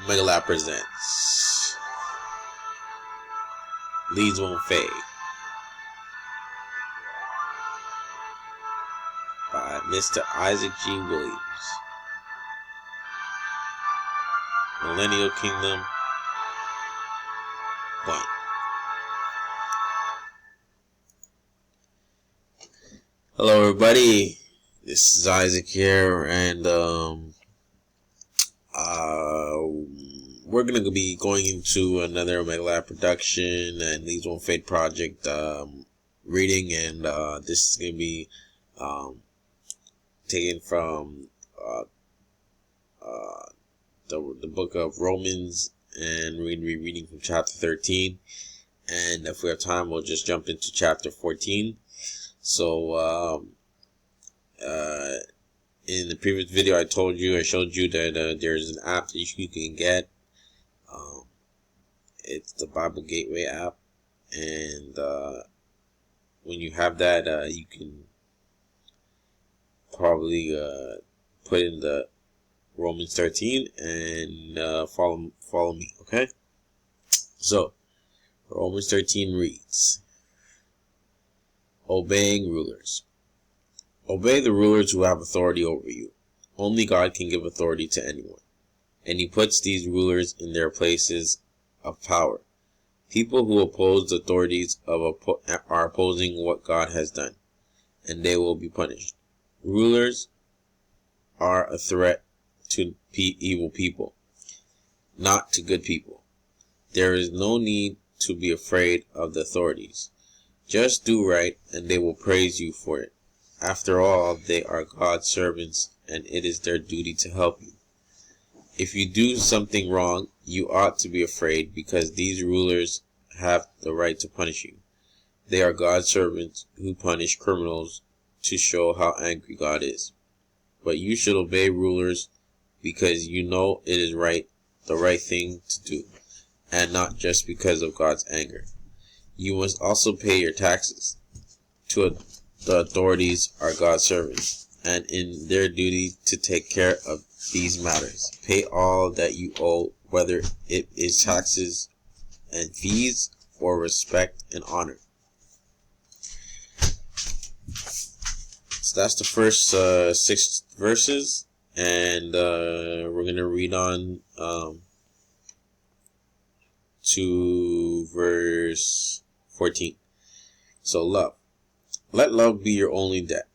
Megalab presents Leads Won't Fade by Mr. Isaac G. Williams. Millennial Kingdom 1. Hello everybody, this is Isaac here, and we're going to be going into another Megalab production and Leads Won't Fade project reading, and this is going to be taken from the book of Romans, and we're going to be reading from chapter 13, and if we have time we'll just jump into chapter 14. So in the previous video I showed you that there's an app that you can get. It's the Bible Gateway app, and when you have that, you can probably put in the Romans 13 and follow me, okay? So Romans 13 reads, obeying rulers. Obey the rulers who have authority over you. Only God can give authority to anyone, and He puts these rulers in their places of power. People who oppose the authorities are opposing what God has done, and they will be punished. Rulers are a threat to evil people, not to good people. There is no need to be afraid of the authorities. Just do right, and they will praise you for it. After all, they are God's servants, and it is their duty to help you. If you do something wrong, you ought to be afraid, because these rulers have the right to punish you. They are God's servants who punish criminals to show how angry God is. But you should obey rulers because you know it is the right thing to do, and not just because of God's anger. You must also pay your taxes. The authorities are God's servants, and in their duty to take care of these matters. Pay all that you owe, whether it is taxes and fees or respect and honor. So that's the first 6 verses, and we're going to read on to verse 14. So love. Let love be your only debt.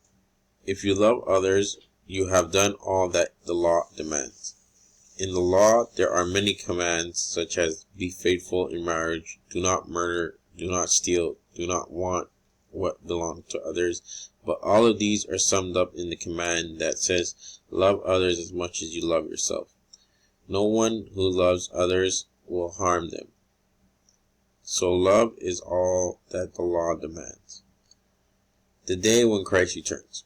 If you love others, you have done all that the law demands. In the law, there are many commands, such as be faithful in marriage, do not murder, do not steal, do not want what belongs to others. But all of these are summed up in the command that says, love others as much as you love yourself. No one who loves others will harm them. So love is all that the law demands. The day when Christ returns.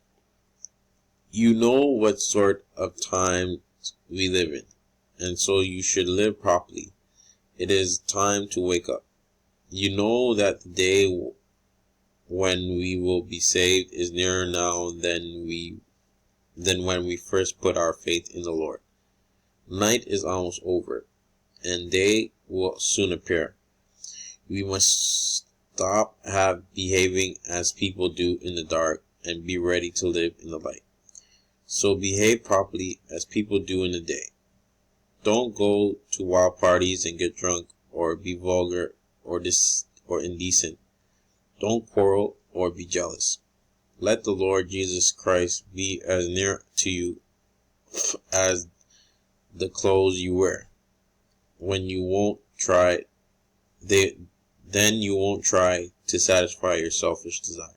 You know what sort of time we live in, and so you should live properly. It is time to wake up. You know that the day when we will be saved is nearer now than when we first put our faith in the Lord. Night is almost over, and day will soon appear. We must stop behaving as people do in the dark and be ready to live in the light. So behave properly as people do in the day. Don't go to wild parties and get drunk, or be vulgar or indecent. Don't quarrel or be jealous. Let the Lord Jesus Christ be as near to you as the clothes you wear. Then you won't try to satisfy your selfish desires.